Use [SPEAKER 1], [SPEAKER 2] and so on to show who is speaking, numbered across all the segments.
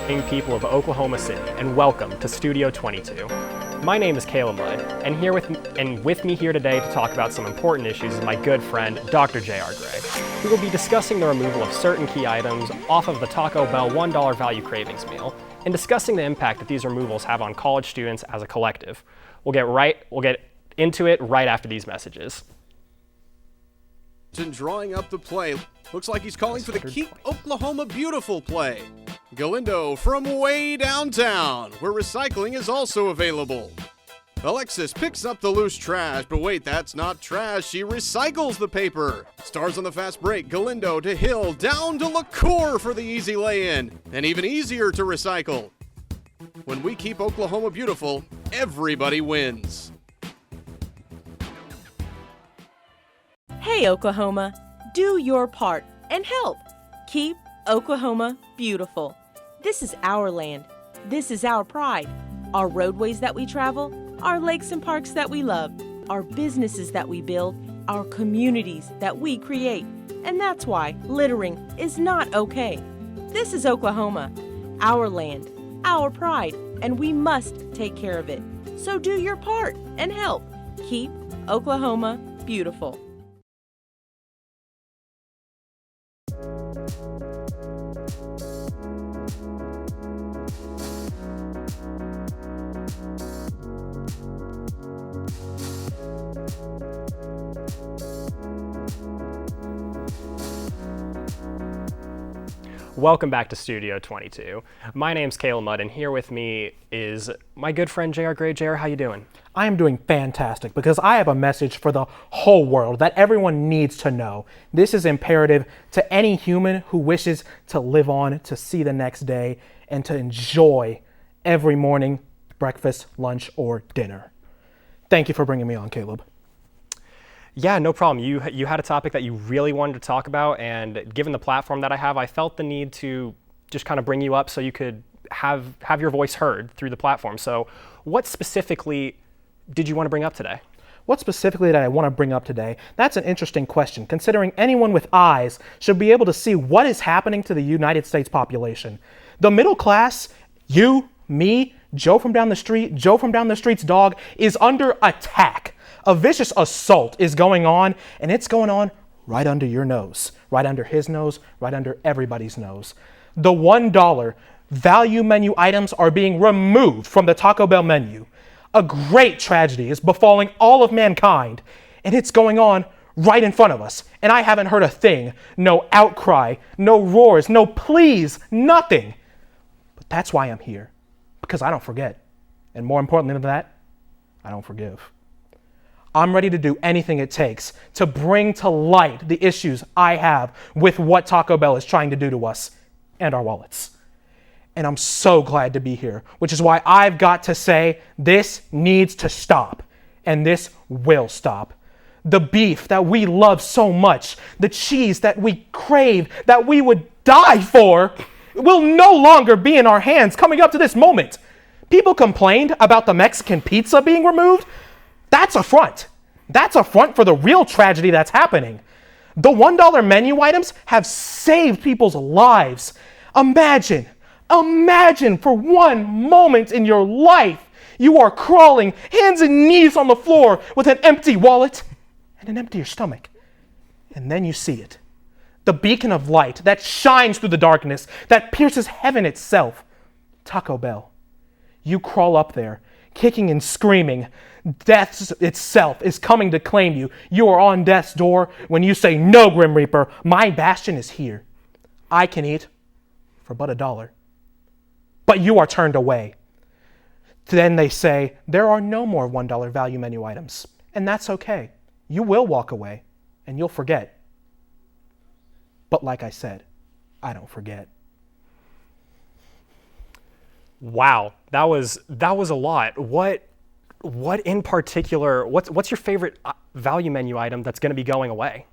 [SPEAKER 1] People of Oklahoma City, and welcome to Studio 22. My name is Caleb Mudd, and with me here today to talk about some important issues is my good friend, Dr. J.R. Gray, who will be discussing the removal of certain key items off of the Taco Bell $1 value cravings meal, and discussing the impact that these removals have on college students as a collective. We'll get into it right after these messages.
[SPEAKER 2] Drawing up the play. Looks like he's calling for the Keep Oklahoma Beautiful play. Galindo from way downtown, where recycling is also available. Alexis picks up the loose trash, but wait, that's not trash. She recycles the paper. Stars on the fast break. Galindo to Hill, down to LaCour for the easy lay-in, and even easier to recycle. When we keep Oklahoma beautiful, everybody wins.
[SPEAKER 3] Hey Oklahoma, do your part and help. Keep Oklahoma beautiful. This is our land. This is our pride. Our roadways that we travel, our lakes and parks that we love, our businesses that we build, our communities that we create. And that's why littering is not okay. This is Oklahoma, our land, our pride, and we must take care of it. So do your part and help. Keep Oklahoma beautiful.
[SPEAKER 1] Welcome back to Studio 22. My name's Caleb Mudd, and here with me is my good friend J.R. Gray. J.R., how you doing?
[SPEAKER 4] I am doing fantastic because I have a message for the whole world that everyone needs to know. This is imperative to any human who wishes to live on, to see the next day, and to enjoy every morning, breakfast, lunch, or dinner. Thank you for bringing me on, Caleb.
[SPEAKER 1] Yeah, no problem. You had a topic that you really wanted to talk about, and given the platform that I have, I felt the need to just kind of bring you up so you could have your voice heard through the platform. So what specifically did you want to bring up today?
[SPEAKER 4] What specifically did I want to bring up today? That's an interesting question, considering anyone with eyes should be able to see what is happening to the United States population. The middle class, you, me, Joe from down the street's dog, is under attack. A vicious assault is going on, and it's going on right under your nose, right under his nose, right under everybody's nose. The $1 value menu items are being removed from the Taco Bell menu. A great tragedy is befalling all of mankind, and it's going on right in front of us. And I haven't heard a thing, no outcry, no roars, no pleas, nothing. But that's why I'm here, because I don't forget. And more importantly than that, I don't forgive. I'm ready to do anything it takes to bring to light the issues I have with what Taco Bell is trying to do to us and our wallets. And I'm so glad to be here, which is why I've got to say this needs to stop, and this will stop. The beef that we love so much, the cheese that we crave, that we would die for, will no longer be in our hands coming up to this moment. People complained about the Mexican pizza being removed. That's a front. That's a front for the real tragedy that's happening. The $1 menu items have saved people's lives. Imagine for one moment in your life, you are crawling hands and knees on the floor with an empty wallet and an empty stomach. And then you see it. The beacon of light that shines through the darkness, that pierces heaven itself. Taco Bell. You crawl up there, kicking and screaming. Death itself is coming to claim you. You are on death's door when you say, "No, Grim Reaper, my bastion is here. I can eat for but $1. But you are turned away. Then they say, there are no more $1 value menu items. And that's okay. You will walk away, and you'll forget. But like I said, I don't forget.
[SPEAKER 1] Wow, that was a lot. What in particular, what's your favorite value menu item that's going to be going away?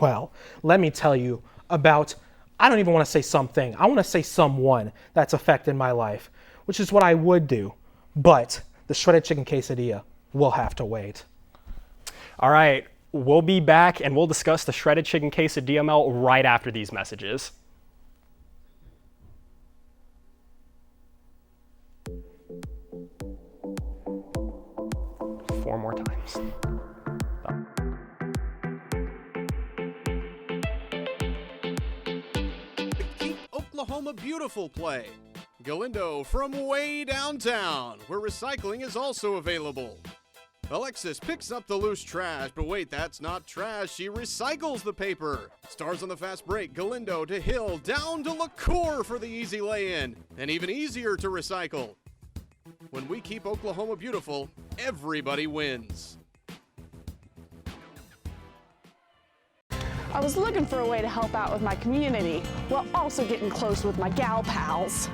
[SPEAKER 4] Well, let me tell you about, I don't even want to say something. I want to say someone that's affected my life, which is what I would do. But the shredded chicken quesadilla will have to wait.
[SPEAKER 1] All right, we'll be back and we'll discuss the shredded chicken quesadilla melt right after these messages. 4 more times.
[SPEAKER 2] The Keep Oklahoma Beautiful play. Galindo from way downtown, where recycling is also available. Alexis picks up the loose trash, but wait, that's not trash. She recycles the paper. Stars on the fast break. Galindo to Hill, down to LaCour for the easy lay-in, and even easier to recycle. When we keep Oklahoma beautiful, everybody wins.
[SPEAKER 5] I was looking for a way to help out with my community while also getting close with my gal pals.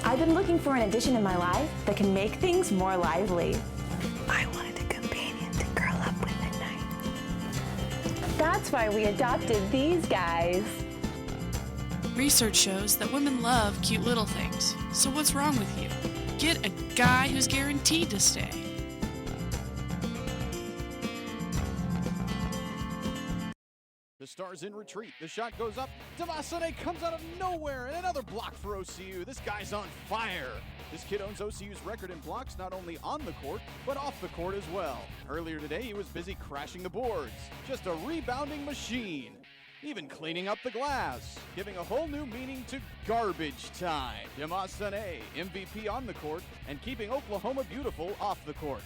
[SPEAKER 6] I've been looking for an addition in my life that can make things more lively. I wanted a companion to curl up with at night. That's why we adopted these guys.
[SPEAKER 7] Research shows that women love cute little things. So what's wrong with you? Get a guy who's guaranteed to stay.
[SPEAKER 2] The Stars in retreat. The shot goes up. Demasone comes out of nowhere, and another block for OCU. This guy's on fire. This kid owns OCU's record in blocks not only on the court, but off the court as well. Earlier today, he was busy crashing the boards. Just a rebounding machine. Even cleaning up the glass, giving a whole new meaning to garbage time. Demasone, MVP on the court, and keeping Oklahoma beautiful off the court.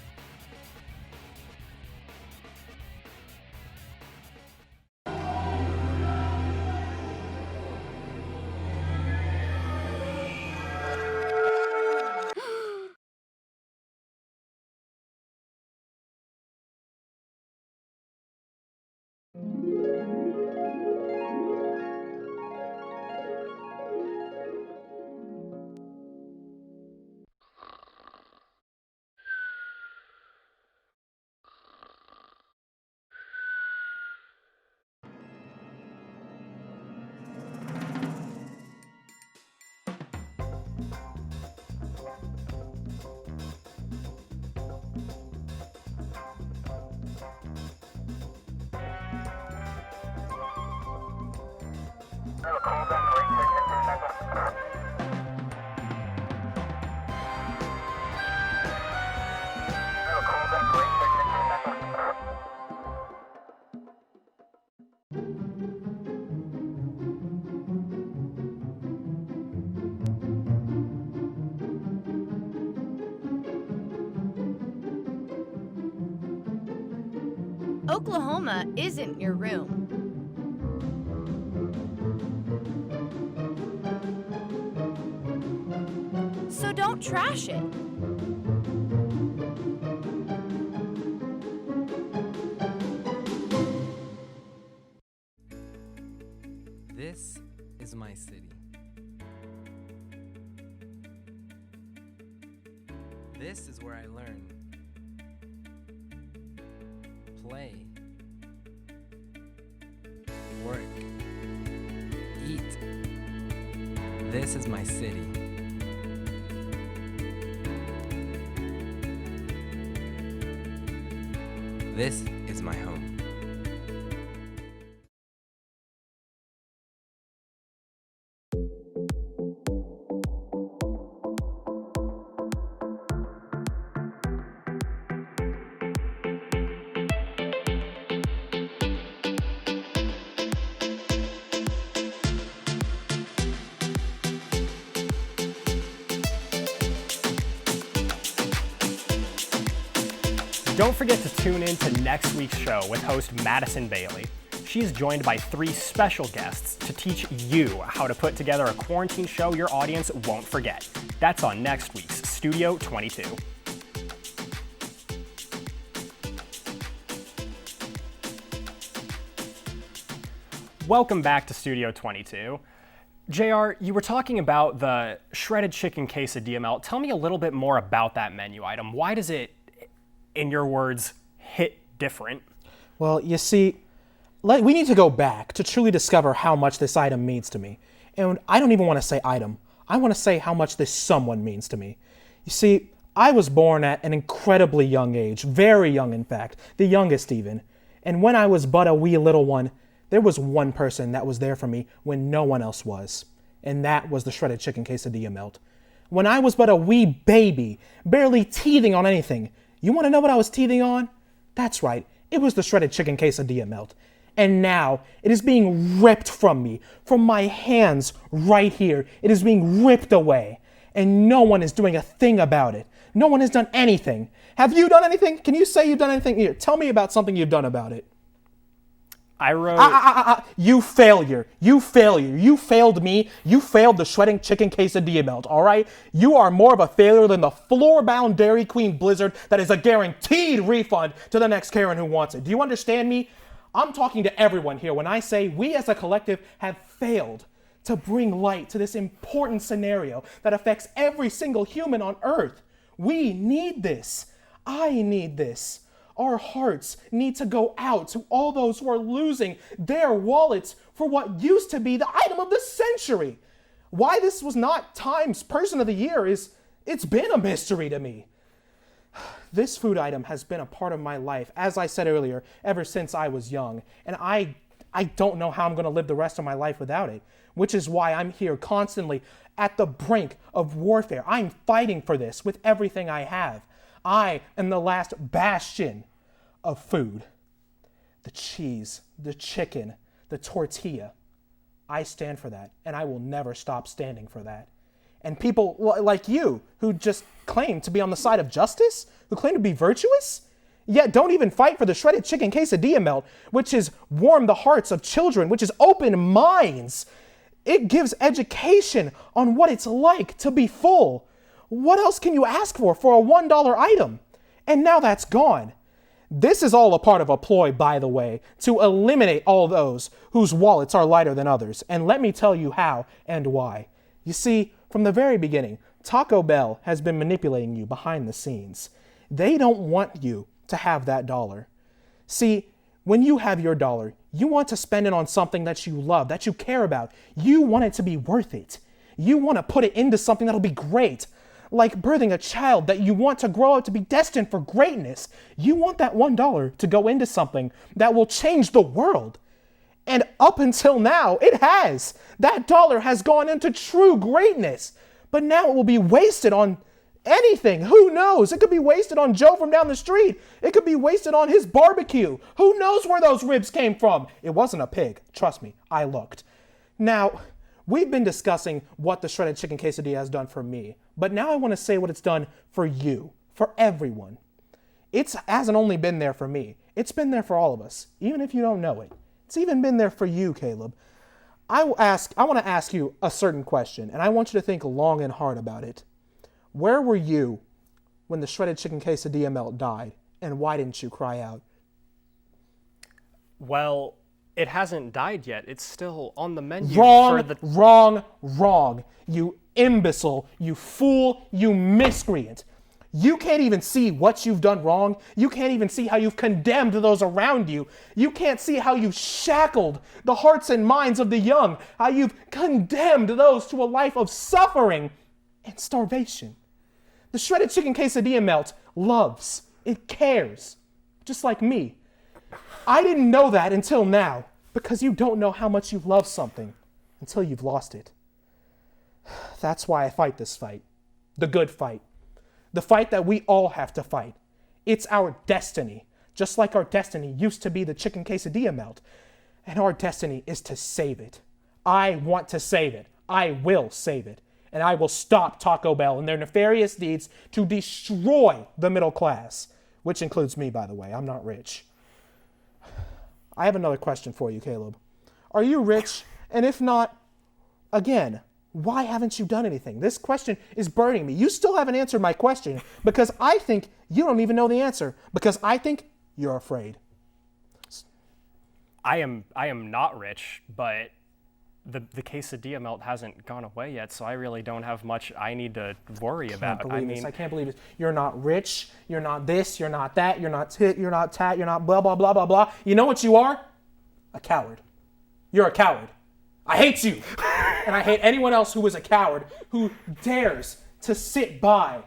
[SPEAKER 8] Oklahoma isn't your room. So don't trash it.
[SPEAKER 9] This is my city. This is where I learn, play, work, eat. This is my city. This is my home.
[SPEAKER 1] Don't forget to tune in to next week's show with host Madison Bailey. She is joined by 3 special guests to teach you how to put together a quarantine show your audience won't forget. That's on next week's Studio 22. Welcome back to Studio 22. JR, you were talking about the shredded chicken quesadilla melt. Tell me a little bit more about that menu item. Why does it, in your words, hit different?
[SPEAKER 4] Well, you see, we need to go back to truly discover how much this item means to me. And I don't even want to say item. I want to say how much this someone means to me. You see, I was born at an incredibly young age, very young in fact, the youngest even. And when I was but a wee little one, there was one person that was there for me when no one else was. And that was the shredded chicken quesadilla melt. When I was but a wee baby, barely teething on anything, You want to know what I was teething on? That's right, it was the shredded chicken quesadilla melt. And now it is being ripped from me, from my hands right here. It is being ripped away. And no one is doing a thing about it. No one has done anything. Have you done anything? Can you say you've done anything? Here, tell me about something you've done about it.
[SPEAKER 1] I wrote...
[SPEAKER 4] You failure. You failure. You failed me. You failed the shredding chicken quesadilla melt, all right? You are more of a failure than the floor-bound Dairy Queen Blizzard that is a guaranteed refund to the next Karen who wants it. Do you understand me? I'm talking to everyone here when I say we as a collective have failed to bring light to this important scenario that affects every single human on Earth. We need this. I need this. Our hearts need to go out to all those who are losing their wallets for what used to be the item of the century. Why this was not Time's Person of the Year it's been a mystery to me. This food item has been a part of my life, as I said earlier, ever since I was young. And I don't know how I'm going to live the rest of my life without it, which is why I'm here constantly at the brink of warfare. I'm fighting for this with everything I have. I am the last bastion of food. The cheese, the chicken, the tortilla. I stand for that, and I will never stop standing for that. And people like you, who just claim to be on the side of justice, who claim to be virtuous, yet don't even fight for the shredded chicken quesadilla melt, which has warmed the hearts of children, which has opened minds. It gives education on what it's like to be full. What else can you ask for a $1 item? And now that's gone. This is all a part of a ploy, by the way, to eliminate all those whose wallets are lighter than others. And let me tell you how and why. You see, from the very beginning, Taco Bell has been manipulating you behind the scenes. They don't want you to have that dollar. See, when you have your dollar, you want to spend it on something that you love, that you care about. You want it to be worth it. You want to put it into something that'll be great. Like birthing a child that you want to grow up to be destined for greatness. You want that $1 to go into something that will change the world. And up until now, it has. That dollar has gone into true greatness. But now it will be wasted on anything. Who knows? It could be wasted on Joe from down the street. It could be wasted on his barbecue. Who knows where those ribs came from? It wasn't a pig. Trust me, I looked. Now, we've been discussing what the shredded chicken quesadilla has done for me. But now I want to say what it's done for you, for everyone. It hasn't only been there for me. It's been there for all of us, even if you don't know it. It's even been there for you, Caleb. I want to ask you a certain question, and I want you to think long and hard about it. Where were you when the shredded chicken quesadilla melt died, and why didn't you cry out?
[SPEAKER 1] Well, it hasn't died yet. It's still on the menu.
[SPEAKER 4] Wrong. You imbecile, you fool, you miscreant. You can't even see what you've done wrong. You can't even see how you've condemned those around you. You can't see how you've shackled the hearts and minds of the young, how you've condemned those to a life of suffering and starvation. The shredded chicken quesadilla melt loves, it cares, just like me. I didn't know that until now, because you don't know how much you love something until you've lost it. That's why I fight this fight, the good fight. The fight that we all have to fight. It's our destiny, just like our destiny used to be the chicken quesadilla melt. And our destiny is to save it. I want to save it. I will save it. And I will stop Taco Bell and their nefarious deeds to destroy the middle class, which includes me, by the way. I'm not rich. I have another question for you, Caleb. Are you rich? And if not, again, why haven't you done anything? This question is burning me. You still haven't answered my question because I think you don't even know the answer because I think you're afraid.
[SPEAKER 1] I am not rich, but the quesadilla melt hasn't gone away yet, so I really don't have much I need to worry about.
[SPEAKER 4] I can't believe this. You're not rich. You're not this. You're not that. You're not tit. You're not tat. You're not blah, blah, blah, blah, blah. You know what you are? A coward. You're a coward. I hate you. And I hate anyone else who is a coward, who dares to sit by,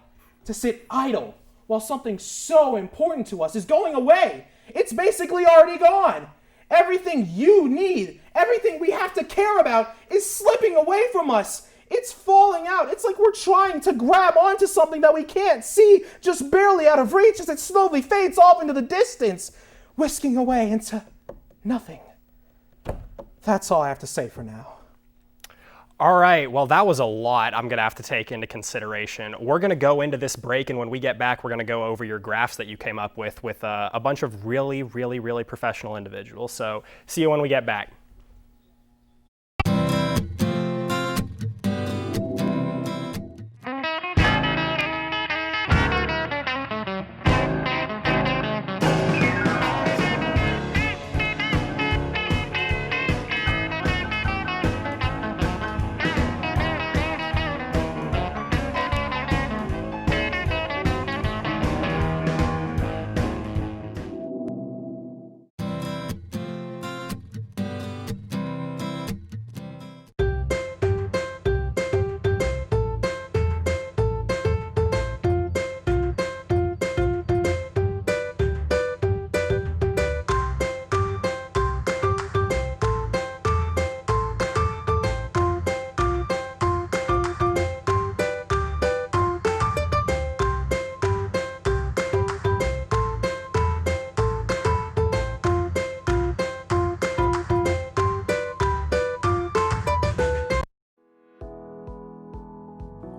[SPEAKER 4] to sit idle, while something so important to us is going away. It's basically already gone. Everything you need, everything we have to care about is slipping away from us. It's falling out. It's like we're trying to grab onto something that we can't see, just barely out of reach as it slowly fades off into the distance, whisking away into nothing. That's all I have to say for now.
[SPEAKER 1] All right, well, that was a lot I'm going to have to take into consideration. We're going to go into this break, and when we get back, we're going to go over your graphs that you came up with a bunch of really, really, really professional individuals. So see you when we get back.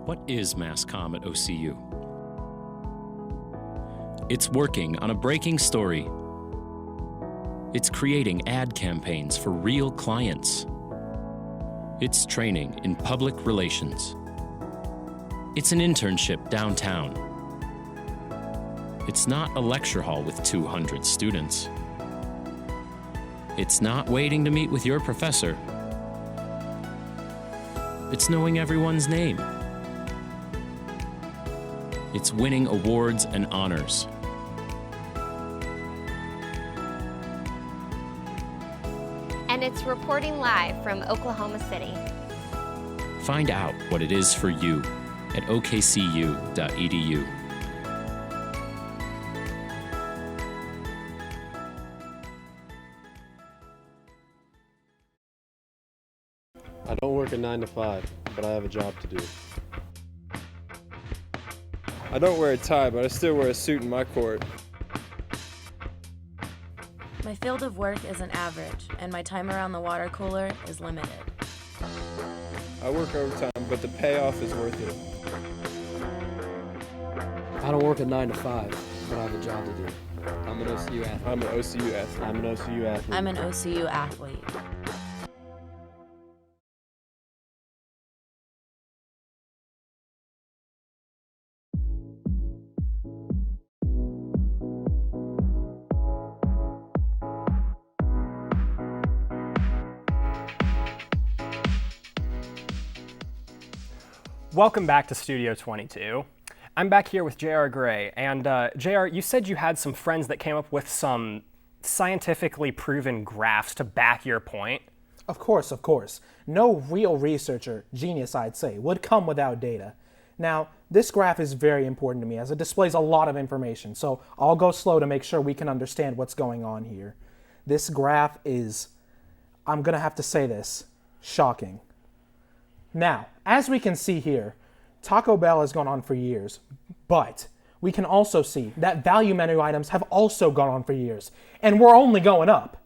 [SPEAKER 10] What is MassComm at OCU? It's working on a breaking story. It's creating ad campaigns for real clients. It's training in public relations. It's an internship downtown. It's not a lecture hall with 200 students. It's not waiting to meet with your professor. It's knowing everyone's name. It's winning awards and honors.
[SPEAKER 11] And it's reporting live from Oklahoma City.
[SPEAKER 10] Find out what it is for you at okcu.edu.
[SPEAKER 12] I don't work a 9 to 5, but I have a job to do. I don't wear a tie, but I still wear a suit in my court.
[SPEAKER 13] My field of work is an average, and my time around the water cooler is limited.
[SPEAKER 12] I work overtime, but the payoff is worth it.
[SPEAKER 14] I don't work a 9 to 5, but I have a job to do. I'm an OCU athlete.
[SPEAKER 12] I'm an OCU athlete.
[SPEAKER 14] I'm an OCU athlete.
[SPEAKER 13] I'm an OCU athlete.
[SPEAKER 1] Welcome back to Studio 22. I'm back here with J.R. Gray, and J.R., you said you had some friends that came up with some scientifically proven graphs to back your point.
[SPEAKER 4] Of course, of course. No real researcher, genius I'd say, would come without data. Now, this graph is very important to me as it displays a lot of information, so I'll go slow to make sure we can understand what's going on here. This graph is, I'm gonna have to say this, shocking. Now, as we can see here, Taco Bell has gone on for years, but we can also see that value menu items have also gone on for years, and we're only going up.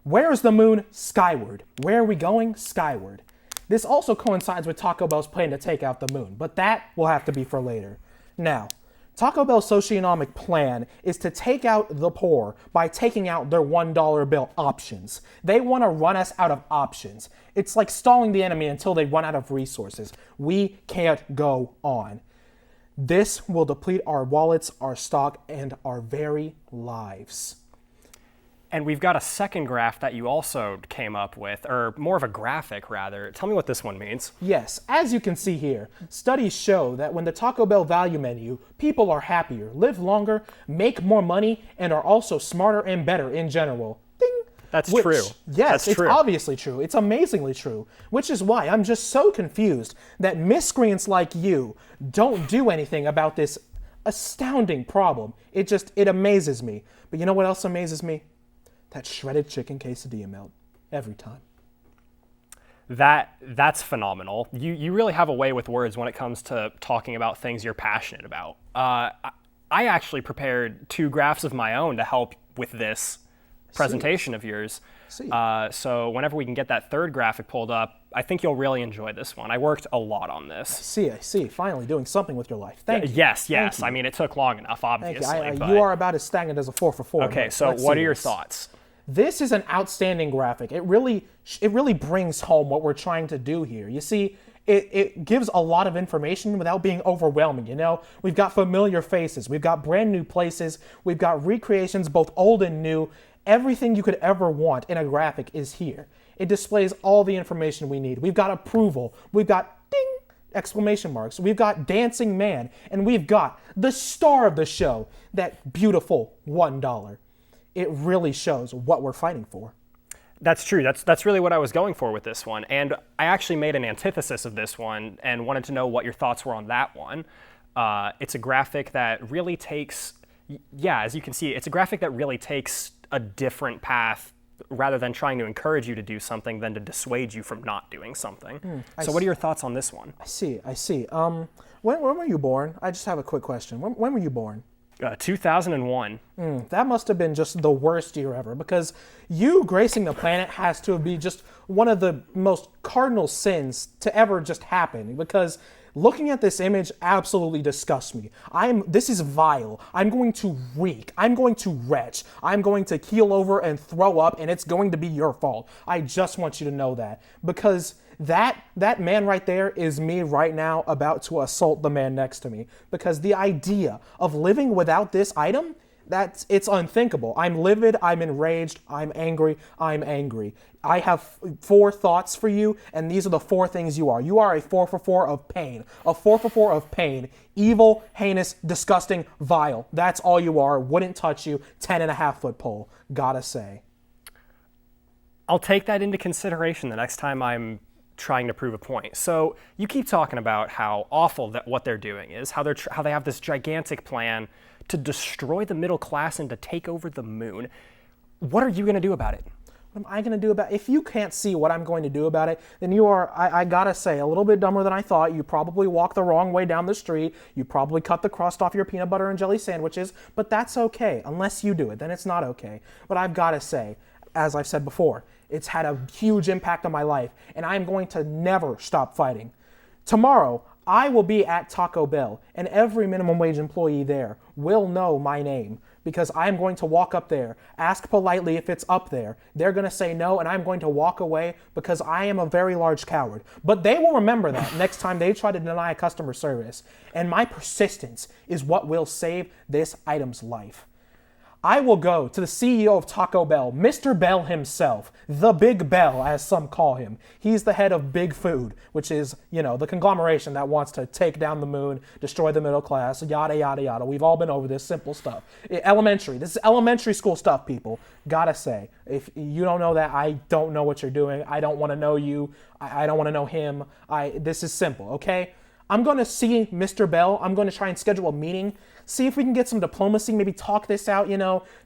[SPEAKER 4] Where is the moon? Skyward. Where are we going? Skyward. This also coincides with Taco Bell's plan to take out the moon, but that will have to be for later. Now, Taco Bell's socioeconomic plan is to take out the poor by taking out their $1 bill options. They want to run us out of options. It's like stalling the enemy until they run out of resources. We can't go on. This will deplete our wallets, our stock, and our very lives.
[SPEAKER 1] And we've got a second graph that you also came up with, or more of a graphic rather. Tell me what this one means.
[SPEAKER 4] Yes, as you can see here, studies show that when the Taco Bell value menu, people are happier, live longer, make more money, and are also smarter and better in general. Ding!
[SPEAKER 1] That's true.
[SPEAKER 4] Yes,
[SPEAKER 1] That's true.
[SPEAKER 4] It's obviously true. It's amazingly true. Which is why I'm just so confused that miscreants like you don't do anything about this astounding problem. It amazes me. But you know what else amazes me? That shredded chicken quesadilla melt every time.
[SPEAKER 1] That's phenomenal. You really have a way with words when it comes to talking about things you're passionate about. I actually prepared 2 graphs of my own to help with this presentation of yours. So whenever we can get that 3rd graphic pulled up, I think you'll really enjoy this one. I worked a lot on this.
[SPEAKER 4] I see. Finally doing something with your life. Thank you.
[SPEAKER 1] Yes.
[SPEAKER 4] Thank you.
[SPEAKER 1] I mean, it took long enough, obviously.
[SPEAKER 4] You are about as stagnant as a 4 for 4.
[SPEAKER 1] Okay, so what are your thoughts?
[SPEAKER 4] This is an outstanding graphic. It really brings home what we're trying to do here. You see, it gives a lot of information without being overwhelming, you know? We've got familiar faces. We've got brand new places. We've got recreations, both old and new. Everything you could ever want in a graphic is here. It displays all the information we need. We've got approval. We've got ding! Exclamation marks. We've got dancing man. And we've got the star of the show, that beautiful $1. It really shows what we're fighting for.
[SPEAKER 1] That's true. That's really what I was going for with this one. And I actually made an antithesis of this one and wanted to know what your thoughts were on that one. It's a graphic that really takes, as you can see, it's a graphic that really takes a different path rather than trying to encourage you to do something than to dissuade you from not doing something. So what are your thoughts on this one?
[SPEAKER 4] I see. When were you born? I just have a quick question. When were you born?
[SPEAKER 1] 2001.
[SPEAKER 4] That must have been just the worst year ever, because you gracing the planet has to be just one of the most cardinal sins to ever just happen, because looking at this image absolutely disgusts me. This is vile. I'm going to reek. I'm going to retch. I'm going to keel over and throw up, and it's going to be your fault. I just want you to know that, because that man right there is me right now about to assault the man next to me, because the idea of living without this item, it's unthinkable. I'm livid, I'm enraged, I'm angry. I have 4 thoughts for you, and these are the 4 things you are. You are a 4 for 4 of pain. A 4 for 4 of pain. Evil, heinous, disgusting, vile. That's all you are. Wouldn't touch you. 10.5-foot pole. Gotta say.
[SPEAKER 1] I'll take that into consideration the next time I'm trying to prove a point. So you keep talking about how awful that what they're doing is, how they have this gigantic plan to destroy the middle class and to take over the moon. What are you going to do about it?
[SPEAKER 4] What am I going to do about it? If you can't see what I'm going to do about it, then you are, I gotta say, a little bit dumber than I thought. You probably walked the wrong way down the street. You probably cut the crust off your peanut butter and jelly sandwiches, but that's okay. Unless you do it, then it's not okay. But I've got to say, as I've said before, it's had a huge impact on my life, and I'm going to never stop fighting. Tomorrow, I will be at Taco Bell, and every minimum wage employee there will know my name, because I'm going to walk up there, ask politely if it's up there. They're going to say no, and I'm going to walk away because I am a very large coward. But they will remember that next time they try to deny customer service, and my persistence is what will save this item's life. I will go to the CEO of Taco Bell, Mr. Bell himself, the Big Bell, as some call him. He's the head of Big Food, which is, the conglomeration that wants to take down the moon, destroy the middle class, yada, yada, yada. We've all been over this simple stuff. This is elementary school stuff, people. Gotta say, if you don't know that, I don't know what you're doing. I don't want to know you. I don't want to know him. This is simple, okay? I'm going to see Mr. Bell. I'm going to try and schedule a meeting, see if we can get some diplomacy, maybe talk this out,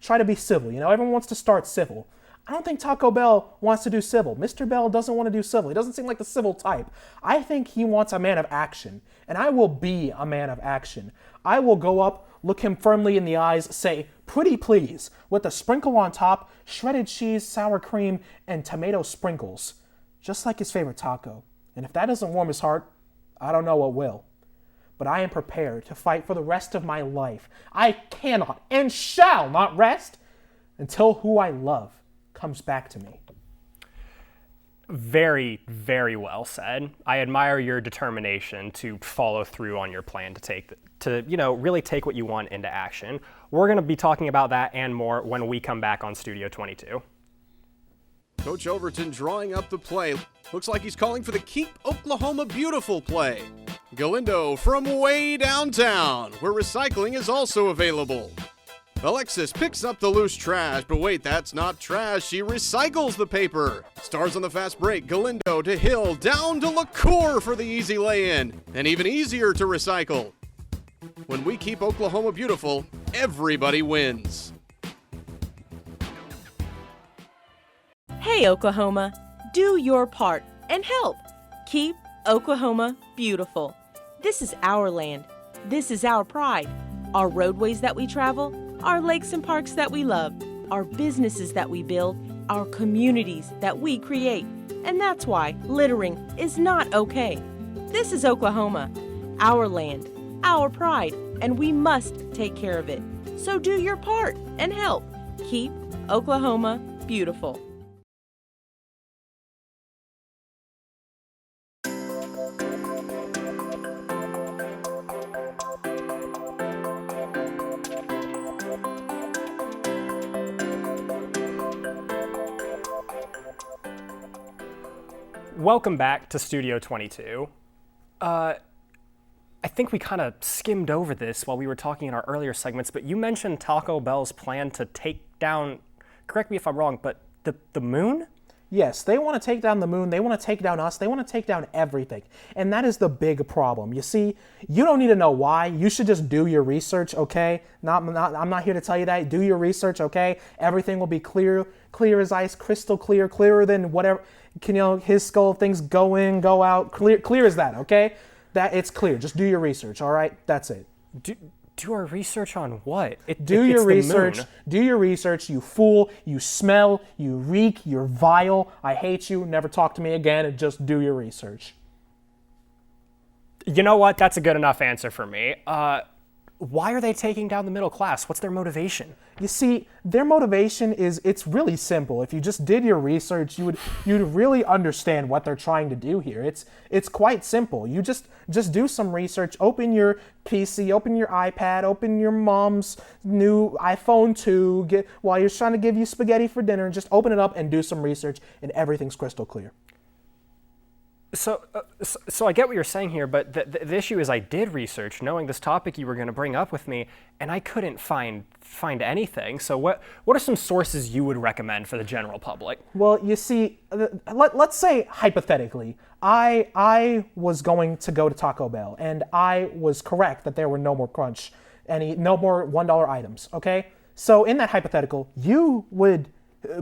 [SPEAKER 4] try to be civil. Everyone wants to start civil. I don't think Taco Bell wants to do civil. Mr. Bell doesn't want to do civil. He doesn't seem like the civil type. I think he wants a man of action, and I will be a man of action. I will go up, look him firmly in the eyes, say, "Pretty please," with a sprinkle on top, shredded cheese, sour cream, and tomato sprinkles, just like his favorite taco. And if that doesn't warm his heart, I don't know what will. But I am prepared to fight for the rest of my life. I cannot and shall not rest until who I love comes back to me.
[SPEAKER 1] Very, very well said. I admire your determination to follow through on your plan to really take what you want into action. We're going to be talking about that and more when we come back on Studio 22.
[SPEAKER 2] Coach Overton drawing up the play. Looks like he's calling for the Keep Oklahoma Beautiful play. Galindo from way downtown, where recycling is also available. Alexis picks up the loose trash, but wait, that's not trash. She recycles the paper. Stars on the fast break. Galindo to Hill, down to LaCour for the easy lay-in, and even easier to recycle. When we keep Oklahoma beautiful, everybody wins.
[SPEAKER 3] Hey, Oklahoma, do your part and help. Keep Oklahoma beautiful. This is our land. This is our pride. Our roadways that we travel, our lakes and parks that we love, our businesses that we build, our communities that we create. And that's why littering is not okay. This is Oklahoma, our land, our pride, and we must take care of it. So do your part and help. Keep Oklahoma beautiful.
[SPEAKER 1] Welcome back to Studio 22. I think we kind of skimmed over this while we were talking in our earlier segments, but you mentioned Taco Bell's plan to take down, correct me if I'm wrong, but the moon?
[SPEAKER 4] Yes, they want to take down the moon, they want to take down us, they want to take down everything. And that is the big problem. You see, you don't need to know why. You should just do your research, okay? I'm not here to tell you that. Do your research, okay? Everything will be clear as ice, crystal clear, clearer than whatever, his skull, things go in, go out, clear as that, okay? That it's clear. Just do your research, all right? That's it.
[SPEAKER 1] Do our research on what?
[SPEAKER 4] Do your research. Do your research, you fool. You smell, you reek, you're vile. I hate you. Never talk to me again, and just do your research.
[SPEAKER 1] You know what? That's a good enough answer for me. Why are they taking down the middle class? What's their motivation?
[SPEAKER 4] You see, their motivation it's really simple. If you just did your research, you'd really understand what they're trying to do here. It's quite simple. You just do some research, open your PC, open your iPad, open your mom's new iPhone 2, while you're trying to give you spaghetti for dinner, just open it up and do some research and everything's crystal clear.
[SPEAKER 1] So I get what you're saying here, but the issue is I did research knowing this topic you were going to bring up with me, and I couldn't find anything. So what are some sources you would recommend for the general public?
[SPEAKER 4] Well, you see, let's say hypothetically, I was going to go to Taco Bell, and I was correct that there were no more no more $1 items, okay? So in that hypothetical, you would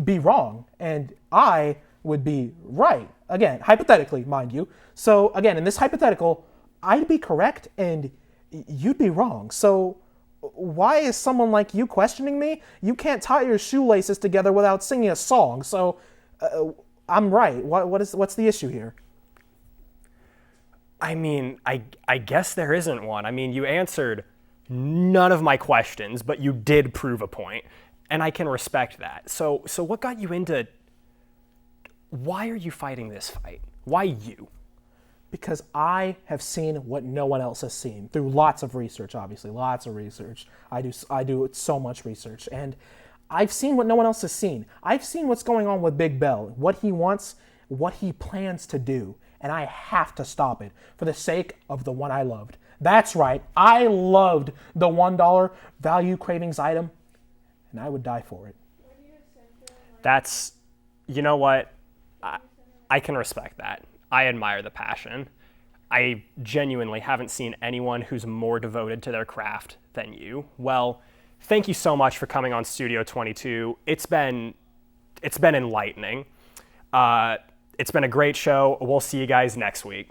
[SPEAKER 4] be wrong, and I would be right. Again, hypothetically, mind you. So again, in this hypothetical, I'd be correct and you'd be wrong. So why is someone like you questioning me? You can't tie your shoelaces together without singing a song. So I'm right. What's the issue here?
[SPEAKER 1] I mean, I guess there isn't one. I mean, you answered none of my questions, but you did prove a point, and I can respect that. So what got you into... Why are you fighting this fight? Why you?
[SPEAKER 4] Because I have seen what no one else has seen through lots of research, obviously, lots of research. I do so much research, and I've seen what no one else has seen. I've seen what's going on with Big Bell, what he wants, what he plans to do, and I have to stop it for the sake of the one I loved. That's right, I loved the $1 value cravings item, and I would die for it.
[SPEAKER 1] That's, you know what? I can respect that. I admire the passion. I genuinely haven't seen anyone who's more devoted to their craft than you. Well, thank you so much for coming on Studio 22. It's been enlightening. It's been a great show. We'll see you guys next week.